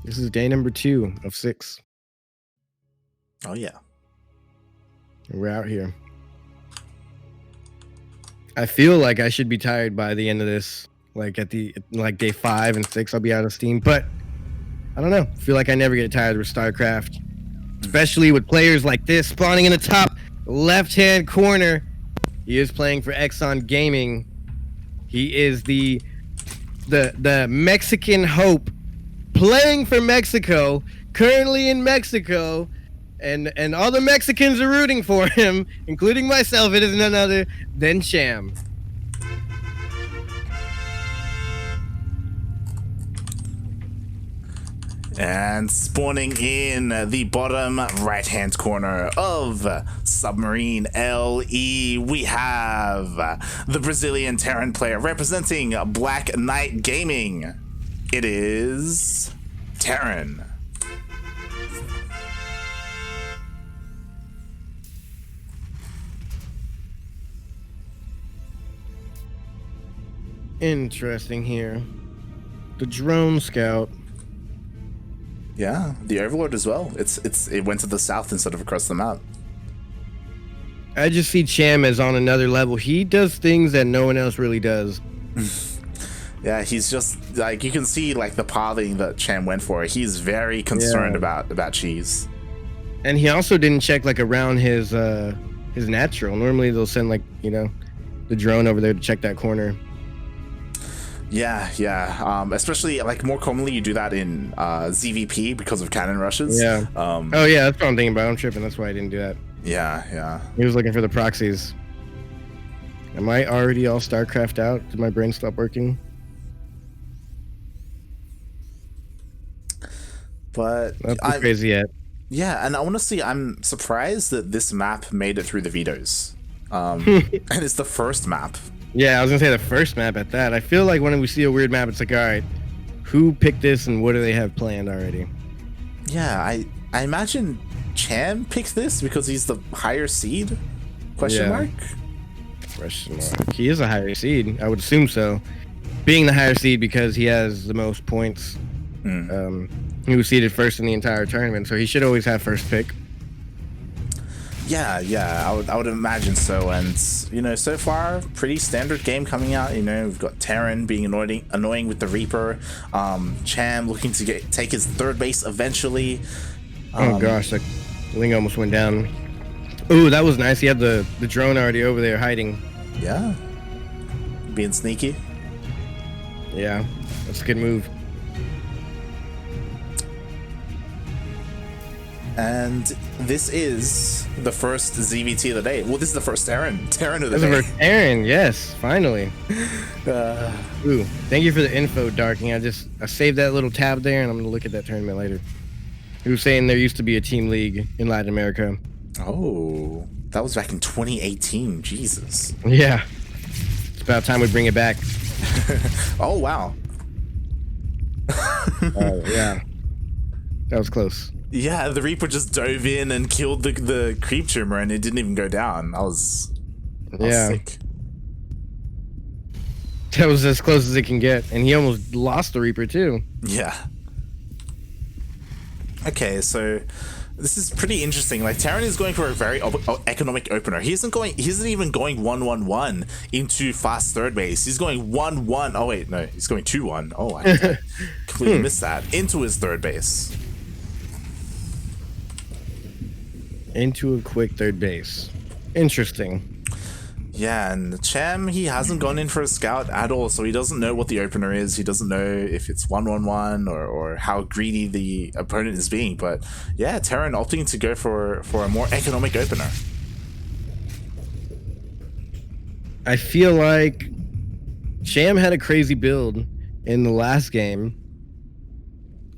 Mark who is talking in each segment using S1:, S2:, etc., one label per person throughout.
S1: This is day number 2 of 6.
S2: Oh yeah.
S1: We're out here. I feel like I should be tired by the end of this. Like at day 5 and 6, I'll be out of steam. But I don't know. I feel like I never get tired with StarCraft, especially with players like this spawning in the top left-hand corner. He is playing for Exxon Gaming. He is the Mexican hope, playing for Mexico, currently in Mexico, and all the Mexicans are rooting for him, including myself. It is none other than Cham.
S2: And spawning in the bottom right-hand corner of Submarine LE, we have the Brazilian TerraN player representing Black Knight Gaming. It is TerraN.
S1: Interesting here. The drone scout.
S2: Yeah, the Overlord as well. It went to the south instead of across the map.
S1: I just see Cham as on another level. He does things that no one else really does.
S2: Yeah, he's just like, you can see like the pathing that Cham went for. He's very concerned about cheese.
S1: And he also didn't check like around his natural. Normally they'll send like, you know, the drone over there to check that corner.
S2: Yeah. Especially like more commonly you do that in ZvP because of cannon rushes.
S1: Yeah. Oh yeah, that's what I'm thinking about. I'm tripping. That's why I didn't do that.
S2: Yeah.
S1: He was looking for the proxies. Am I already all StarCraft out? Did my brain stop working?
S2: But
S1: not crazy yet.
S2: Yeah, and honestly, I'm surprised that this map made it through the vetoes. And it's the first map.
S1: Yeah, I was gonna say the first map at that. I feel like when we see a weird map, it's like, all right, who picked this and what do they have planned already?
S2: Yeah, I imagine Cham picked this because he's the higher seed? Question mark?
S1: Question mark. He is a higher seed. I would assume so. Being the higher seed because he has the most points. He was seeded first in the entire tournament, so he should always have first pick.
S2: Yeah, I would imagine so. And you know, so far pretty standard game coming out. You know, we've got TerraN being annoying with the Reaper, Cham looking to take his third base eventually.
S1: Oh gosh, that Ling almost went down. Ooh, that was nice. He had the drone already over there hiding.
S2: Yeah, being sneaky.
S1: Yeah, that's a good move.
S2: And this is the first ZvT of the day. Well, this is the first TerraN of the day.
S1: This is the first TerraN, yes, finally. Ooh, thank you for the info, Darking. I saved that little tab there, and I'm gonna look at that tournament later. He was saying there used to be a team league in Latin America.
S2: Oh, that was back in 2018. Jesus.
S1: Yeah, it's about time we bring it back.
S2: Oh wow.
S1: Yeah, that was close.
S2: Yeah, the Reaper just dove in and killed the creep tumor, and it didn't even go down. I was sick.
S1: That was as close as it can get, and he almost lost the Reaper too.
S2: Yeah. Okay, so this is pretty interesting. Like, TerraN is going for a very economic opener. He isn't even going 1-1-1 into fast third base. He's going 1-1. Oh wait, no, he's going 2-1. Oh, I completely missed that. Into his third base.
S1: Into a quick third base. Interesting.
S2: Yeah, and Cham, he hasn't gone in for a scout at all, so he doesn't know what the opener is. He doesn't know if it's 1-1-1 or how greedy the opponent is being. But yeah, TerraN opting to go for a more economic opener.
S1: I feel like Cham had a crazy build in the last game.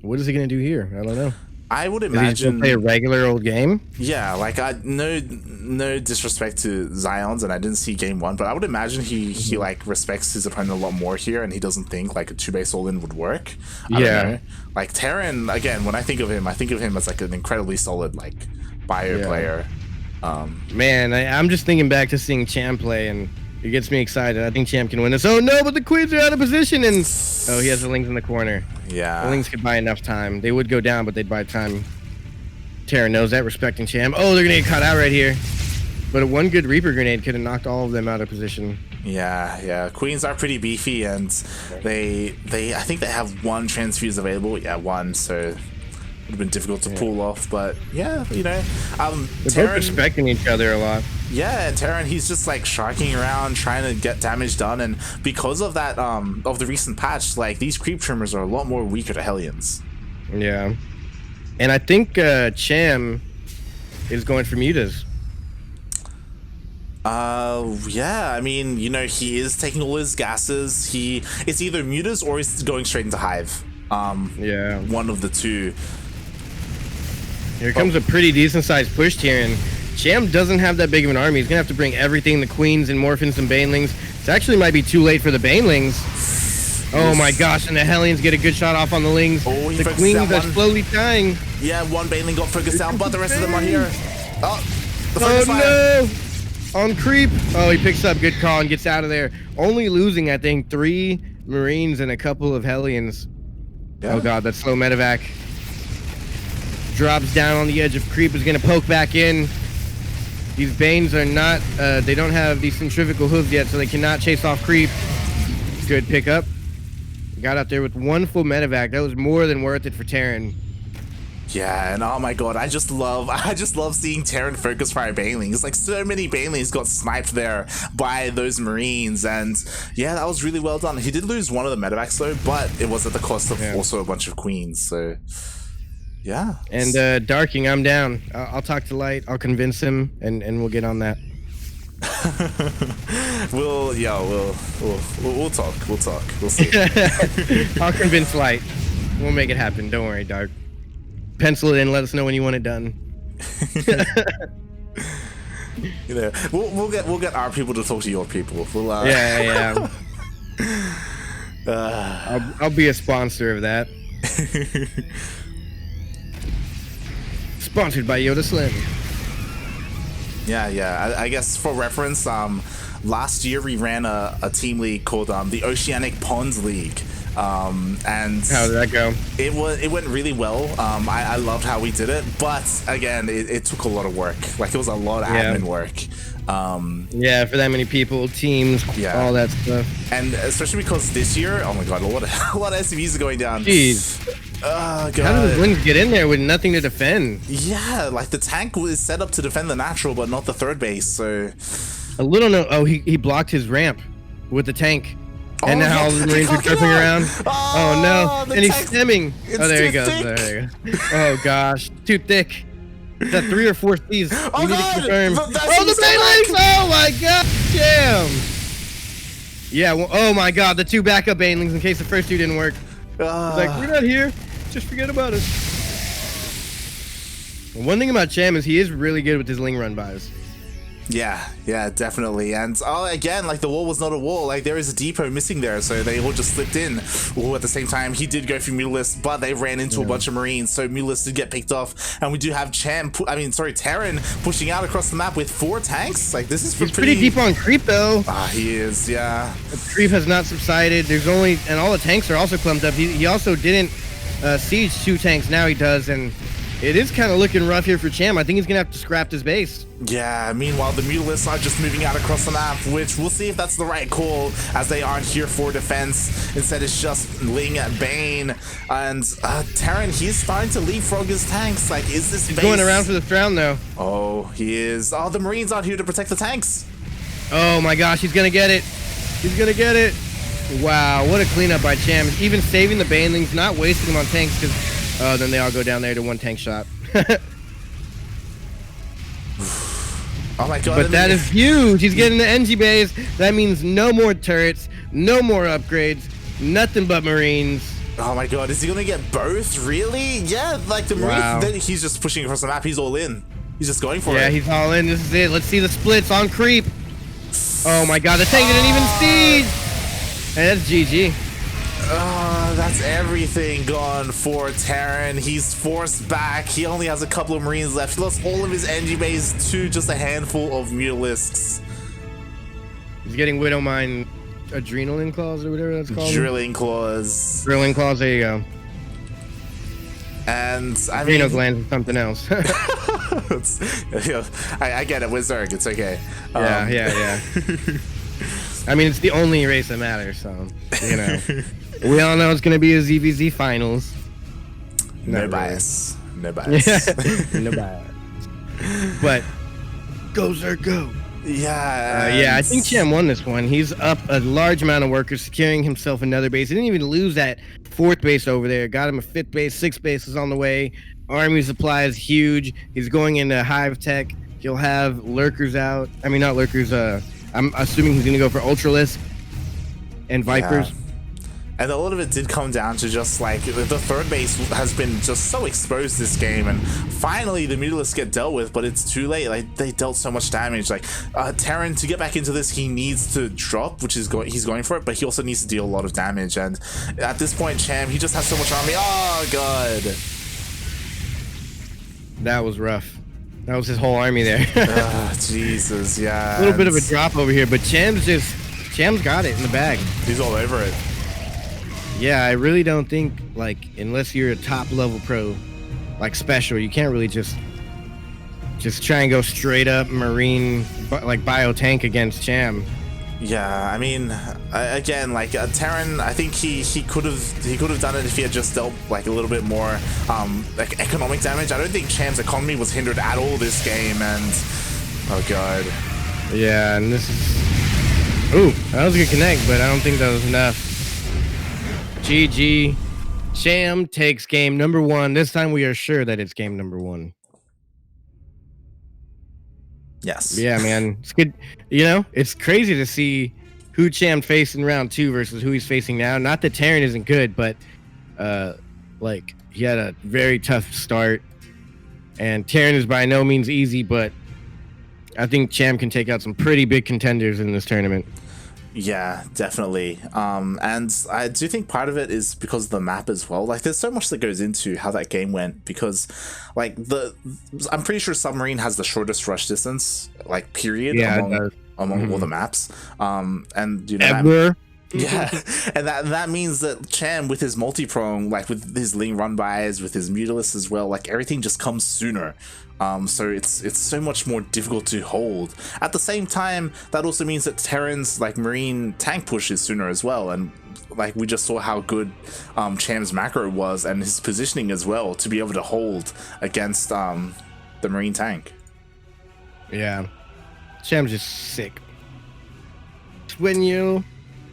S1: What is he gonna do here? I don't know.
S2: I would imagine
S1: play a regular old game.
S2: Yeah, like no disrespect to Zion's, and I didn't see game 1, but I would imagine he like respects his opponent a lot more here, and he doesn't think like a 2-base all-in would work. I don't know. Like TerraN, again, when I think of him as like an incredibly solid like bio player.
S1: Man, I'm just thinking back to seeing Cham play, and It gets me excited. I think Cham can win this. Oh no, but the Queens are out of position, and oh, he has the Lings in the corner.
S2: Yeah.
S1: The Lings could buy enough time. They would go down, but they'd buy time. TerraN knows that, respecting Cham. Oh, they're gonna get caught out right here. But one good Reaper grenade could have knocked all of them out of position.
S2: Yeah. Queens are pretty beefy, and they I think they have one transfuse available. Yeah, one. So it would have been difficult to pull off, but yeah, you know,
S1: They're both respecting each other a lot.
S2: Yeah, and TerraN, he's just like sharking around, trying to get damage done, and because of that, of the recent patch, like these creep trimmers are a lot more weaker to Hellions.
S1: Yeah, and I think Cham is going for mutas.
S2: Yeah, I mean, you know, he is taking all his gases. It's either mutas or he's going straight into hive.
S1: Yeah,
S2: one of the two.
S1: Here comes a pretty decent sized push here, and Cham doesn't have that big of an army. He's gonna have to bring everything, the Queens and Morphins and Banelings. It actually might be too late for the Banelings. Oh my gosh, and the Hellions get a good shot off on the Lings.
S2: Oh,
S1: the Queens are slowly dying.
S2: Yeah, one Baneling got focused down, but the rest of them are here. Oh, the focus fire.
S1: No! On creep. Oh, he picks up. Good call and gets out of there. Only losing, I think, 3 Marines and a couple of Hellions. Yeah. Oh god, that slow medevac. Drops down on the edge of creep, is gonna poke back in. These Banes are not, they don't have these centrifugal hooves yet, so they cannot chase off creep. Good pickup. Got out there with 1 full medevac. That was more than worth it for TerraN.
S2: Yeah, and oh my god, I just love seeing TerraN focus fire Banelings. Like, so many Banelings got sniped there by those Marines, and yeah, that was really well done. He did lose one of the medevacs though, but it was at the cost of also a bunch of Queens, so yeah.
S1: And Darking, I'm down. I'll talk to Light, I'll convince him, and we'll get on that.
S2: we'll talk. We'll see.
S1: I'll convince Light. We'll make it happen. Don't worry, Dark. Pencil it in. Let us know when you want it done.
S2: You know, we'll get our people to talk to your people. We'll,
S1: yeah. I'll be a sponsor of that. Sponsored by Yodaslim.
S2: Yeah. I guess for reference, last year we ran a team league called the Oceanic Ponds League. And
S1: how did that go?
S2: It went really well. I loved how we did it, but again, it took a lot of work. Like, it was a lot of admin work.
S1: Yeah, for that many people, teams, all that stuff.
S2: And especially because this year, oh my god, a lot of SCVs are going down.
S1: Jeez.
S2: Oh god.
S1: How did the Lings get in there with nothing to defend?
S2: Yeah, like the tank was set up to defend the natural, but not the third base. So
S1: a little no. Oh, he blocked his ramp with the tank. And now all the Marines are tripping around. Oh no! And he's stemming. Oh, there he goes. There you go. Oh gosh, too thick. Is that 3 or 4 C's?
S2: Oh
S1: we need
S2: god!
S1: to confirm. Oh, the Banelings! Oh my god! Damn! Yeah. Well, oh my god, the 2 backup Banelings in case the first 2 didn't work. It's like, we're not here. Just forget about us. One thing about Cham is he is really good with his Ling run buys.
S2: Yeah, definitely. And again, like, the wall was not a wall. Like, there is a depot missing there, so they all just slipped in. Ooh, at the same time, he did go for Mutalisk, but they ran into a bunch of Marines, so Mutalisk did get picked off. And we do have TerraN pushing out across the map with 4 tanks. Like, this is
S1: pretty deep on creep though.
S2: He is, yeah.
S1: The creep has not subsided. There's only, and all the tanks are also clumped up. He also didn't siege 2 tanks. Now he does, and it is kind of looking rough here for Cham. I think he's gonna have to scrap his base.
S2: Yeah, meanwhile the Mutalisks are just moving out across the map, which we'll see if that's the right call, as they aren't here for defense. Instead it's just Ling at Bane, and TerraN, he's starting to leapfrog his tanks. Like, is this base...
S1: He's going around for the round though.
S2: Oh, he is. Oh, the Marines aren't here to protect the tanks.
S1: Oh my gosh, he's gonna get it. He's gonna get it. Wow, what a cleanup by Cham. Even saving the Banelings, not wasting them on tanks, because then they all go down there to 1 tank shot.
S2: Oh my god.
S1: But that is huge. He's getting the NG base. That means no more turrets, no more upgrades, nothing but Marines.
S2: Oh my god, is he gonna get both? Really? Yeah, like the Marines, then he's just pushing across the map. He's all in. He's just going for it.
S1: Yeah, he's all in. This is it. Let's see the splits on creep. Oh my god, the tank didn't even siege. Hey, that's GG.
S2: That's everything gone for TerraN. He's forced back. He only has a couple of Marines left. He lost all of his NG base to just a handful of Mutalisks.
S1: He's getting Widowmine adrenaline claws or whatever that's called.
S2: Drilling claws.
S1: Drilling claws. There you go.
S2: And I
S1: Adrenal
S2: mean,
S1: glands is something else.
S2: I get it with Zerg. It's okay.
S1: Yeah. I mean, it's the only race that matters. So we all know it's gonna be a ZvZ finals.
S2: No bias. No bias.
S1: No bias. But go Zerg, go.
S2: Yeah.
S1: I think Cham won this one. He's up a large amount of workers, securing himself another base. He didn't even lose that 4th base over there. Got him a 5th base. 6th base is on the way. Army supply is huge. He's going into Hive Tech. He'll have lurkers out. I mean, not lurkers. I'm assuming he's going to go for Ultralisk and Vipers.
S2: Yeah. And a lot of it did come down to just like the 3rd base has been just so exposed this game, and finally the Mutalisks get dealt with, but it's too late. Like they dealt so much damage. Like TerraN, to get back into this, he needs to drop, which is he's going for it, but he also needs to deal a lot of damage. And at this point, Cham, he just has so much army. Oh god,
S1: that was rough. That was his whole army there.
S2: Jesus, yeah.
S1: A little bit of a drop over here, but Cham's got it in the bag.
S2: He's all over it.
S1: Yeah, I really don't think, like, unless you're a top level pro, like special, you can't really just try and go straight up Marine, like bio tank against Cham.
S2: Yeah, I mean, again, like TerraN, I think he could have done it if he had just dealt like a little bit more like economic damage. I don't think Cham's economy was hindered at all this game, and oh god.
S1: Yeah, and this is, ooh, that was a good connect, but I don't think that was enough. GG. Cham takes game number 1. This time we are sure that it's game number 1.
S2: Yes.
S1: Yeah, man. It's good. It's crazy to see who Cham faced in round 2 versus who he's facing now. Not that TerraN isn't good, but like he had a very tough start. And TerraN is by no means easy, but I think Cham can take out some pretty big contenders in this tournament.
S2: Yeah, definitely. And I do think part of it is because of the map as well. Like, there's so much that goes into how that game went, because, like, I'm pretty sure Submarine has the shortest rush distance, like, period, among all the maps. And
S1: ever.
S2: Yeah, and that means that Cham, with his multi-prong, like with his Ling run-bys, with his Mutalisks as well, like everything just comes sooner. So it's so much more difficult to hold. At the same time, that also means that TerraN's like Marine tank push is sooner as well, and like we just saw how good Cham's macro was and his positioning as well to be able to hold against the Marine tank.
S1: Yeah, Cham's just sick. Sueño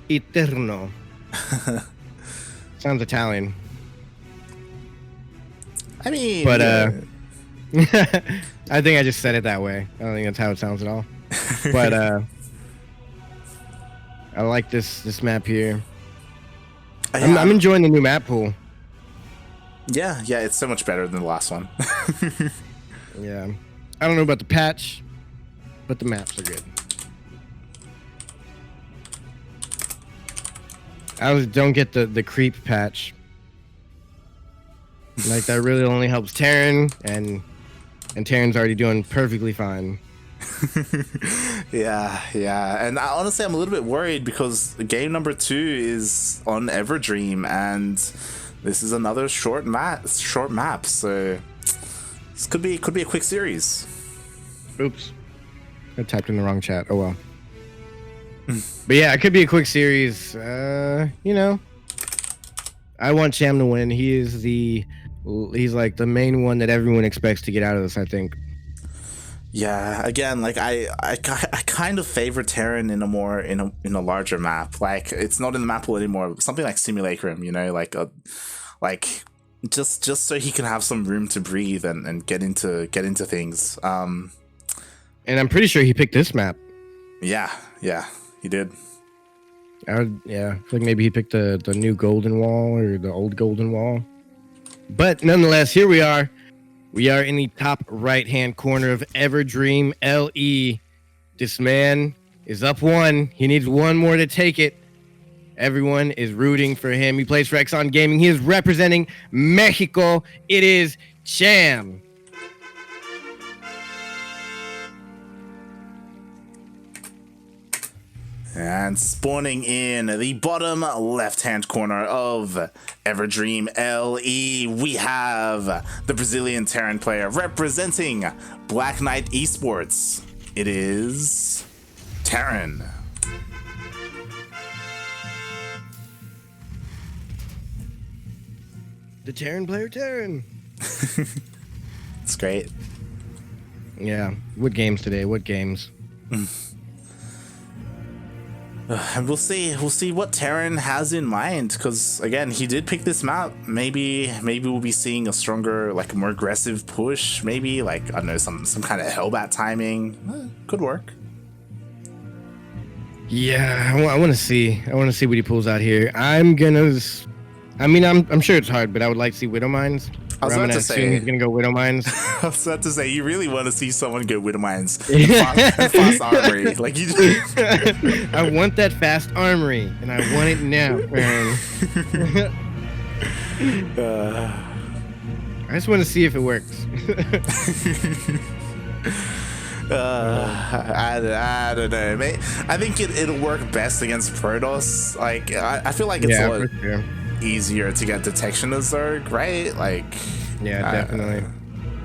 S1: Eterno. Sounds Italian.
S2: I mean,
S1: but I think I just said it that way. I don't think that's how it sounds at all. But I like this map here. I'm enjoying the new map pool.
S2: Yeah, it's so much better than the last one.
S1: Yeah, I don't know about the patch, but the maps are good. I don't get the creep patch. Like, that really only helps TerraN, and TerraN's already doing perfectly fine.
S2: yeah, and honestly, I'm a little bit worried because game number 2 is on Everdream, and this is another short map. So this could be a quick series.
S1: Oops, I typed in the wrong chat. Oh well. But yeah, it could be a quick series. I want Cham to win. He's like the main one that everyone expects to get out of this, I think.
S2: Yeah, again, like I kind of favor TerraN in a larger map. Like, it's not in the map pool anymore. Something like Simulacrum, just so he can have some room to breathe and get into things.
S1: And I'm pretty sure he picked this map.
S2: Yeah, he did.
S1: I feel like maybe he picked the new Golden Wall or the old Golden Wall. But nonetheless, here we are. We are in the top right-hand corner of Everdream LE. This man is up 1. He needs 1 more to take it. Everyone is rooting for him. He plays for Exxon Gaming. He is representing Mexico. It is Cham.
S2: And spawning in the bottom left-hand corner of Everdream LE, we have the Brazilian TerraN player representing Black Knight Esports. It is TerraN.
S1: The TerraN player, TerraN.
S2: It's great.
S1: Yeah. What games today? What games?
S2: And we'll see what TerraN has in mind, because again, he did pick this map. Maybe we'll be seeing a stronger, like more aggressive push. Maybe like, I don't know, some kind of Hellbat timing. Could work.
S1: Yeah, I want to see. I want to see what he pulls out here. I'm sure it's hard, but I would like to see Widow Mines.
S2: I was about to say
S1: he's gonna go Widow Mines.
S2: I was about to say you really want to see someone go Widow Mines and fast armory. Like you just...
S1: I want that fast armory, and I want it now, man. I just want to see if it works.
S2: I don't know, mate. I think it'll work best against Protoss. Like I feel like it's a lot easier to get detection as Zerg, right? Like,
S1: yeah, definitely.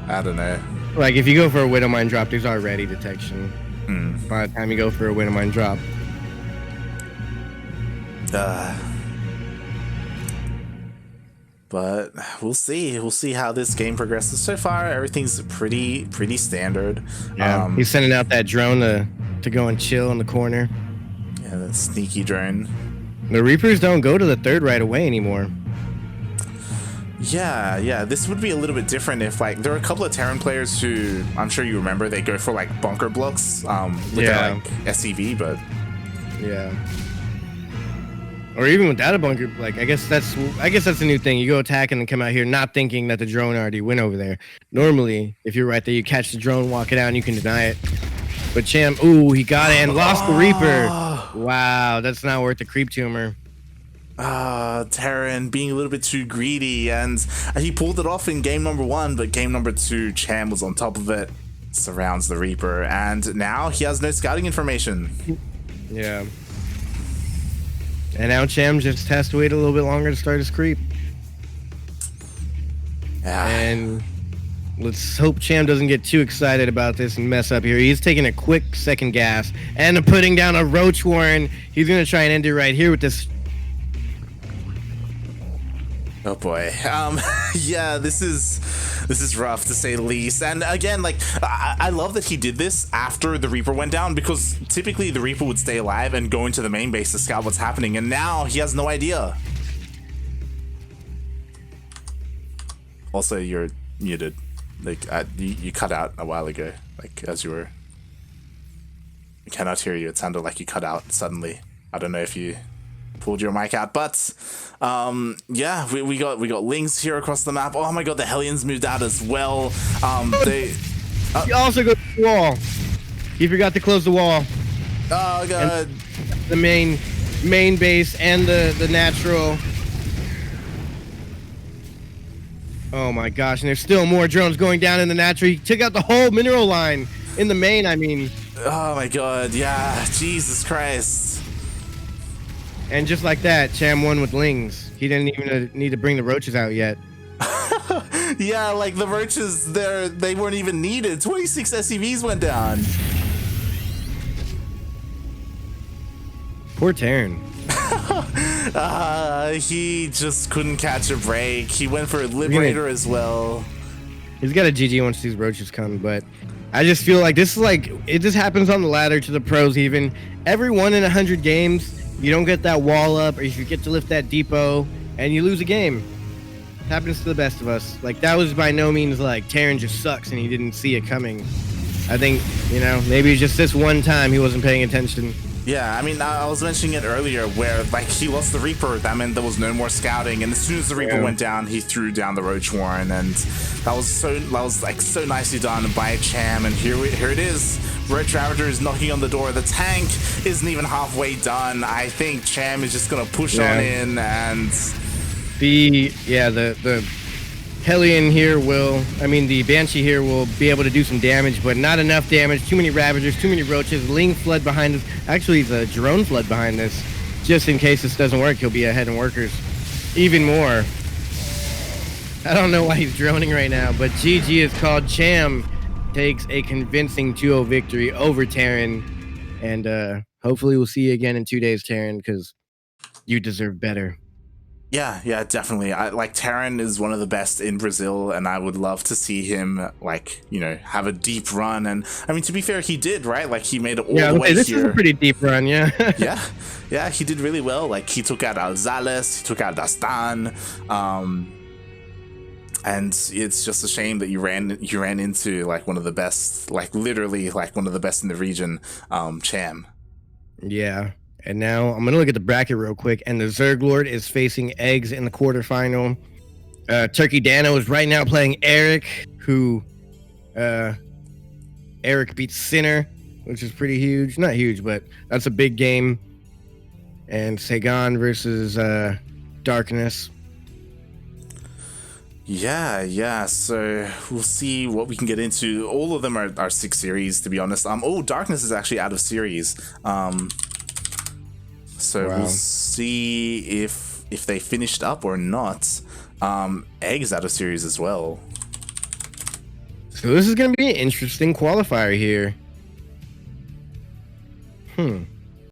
S2: I don't know.
S1: Like if you go for a Widow Mine drop, there's already detection. By the time you go for a Widow Mine drop.
S2: But we'll see. We'll see how this game progresses. So far, everything's pretty standard.
S1: Yeah, he's sending out that drone to go and chill in the corner.
S2: Yeah, that sneaky drone.
S1: The Reapers don't go to the third right away anymore.
S2: Yeah. This would be a little bit different if, like, there are a couple of TerraN players who I'm sure you remember. They go for like bunker blocks with their like SCV, but
S1: yeah. Or even without a bunker, like I guess that's a new thing. You go attack and then come out here not thinking that the drone already went over there. Normally, if you're right there, you catch the drone, walk it out, and you can deny it. But Cham, ooh, he got it and lost the Reaper. Wow, that's not worth the creep tumor.
S2: TerraN being a little bit too greedy, and he pulled it off in game number 1, but game number 2, Cham was on top of it, surrounds the Reaper, and now he has no scouting information.
S1: Yeah. And now Cham just has to wait a little bit longer to start his creep.
S2: Yeah.
S1: And let's hope Cham doesn't get too excited about this and mess up here. He's taking a quick second gas and putting down a Roach Warren. He's going to try and end it right here with this.
S2: Oh boy. Yeah, this is rough to say the least. And again, like I love that he did this after the Reaper went down, because typically the Reaper would stay alive and go into the main base to scout what's happening, and now he has no idea. Also, you're muted. Like you cut out a while ago, like as you were. I cannot hear you. It sounded like you cut out suddenly. I don't know if you pulled your mic out, but yeah, we got Lings here across the map. Oh my god, the Hellions moved out as well. They
S1: You also go to the wall. You forgot to close the wall.
S2: Oh god.
S1: And the main base and the natural. Oh my gosh, and there's still more drones going down in the natural. He took out the whole mineral line in the main, I mean.
S2: Oh my god, yeah, Jesus Christ.
S1: And just like that, Cham won with Lings. He didn't even need to bring the roaches out yet.
S2: Yeah, like the roaches, they weren't even needed. 26 SCVs went down.
S1: Poor TerraN.
S2: He just couldn't catch a break. He went for a Liberator as well.
S1: He's got a GG once these roaches come, but I just feel like this is like, it just happens on the ladder to the pros even. Every 1 in 100 games, you don't get that wall up, or if you get to lift that depot, and you lose a game. It happens to the best of us. Like, that was by no means like TerraN just sucks and he didn't see it coming. I think, you know, maybe just this one time he wasn't paying attention.
S2: Yeah, I mean, I was mentioning it earlier where, like, he lost the Reaper. That meant there was no more scouting, and as soon as the Reaper went down, he threw down the Roach Warren, and that was so nicely done by Cham. And here it is. Roach Ravager is knocking on the door. The tank isn't even halfway done. I think Cham is just gonna push on in, and
S1: the Hellion here the Banshee here will be able to do some damage, but not enough damage. Too many Ravagers, too many Roaches. Ling flood behind us. Actually, the drone flood behind this. Just in case this doesn't work, he'll be ahead in workers. Even more. I don't know why he's droning right now, but GG is called. Cham takes a convincing 2-0 victory over TerraN. And hopefully we'll see you again in 2 days, TerraN, because you deserve better.
S2: Yeah, definitely. TerraN is one of the best in Brazil, and I would love to see him have a deep run. And I mean, to be fair, he did, right? Like, he made it all the way here.
S1: This is a pretty deep run, yeah.
S2: yeah, he did really well. Like, he took out Alzales, he took out Dastan, and it's just a shame that you ran into like one of the best, like literally like one of the best in the region, Cham.
S1: Yeah. And now I'm going to look at the bracket real quick. And the Zerglord is facing Eggs in the quarterfinal. Turkey Dano is right now playing Eric, who Eric beats Sinner, which is pretty huge. Not huge, but that's a big game. And Sagan versus Darkness.
S2: Yeah. So we'll see what we can get into. All of them are 6 series, to be honest. Darkness is actually out of series. So
S1: wow.
S2: We'll see if they finished up or not. Egg's out of series as well. So
S1: this is going to be an interesting qualifier here.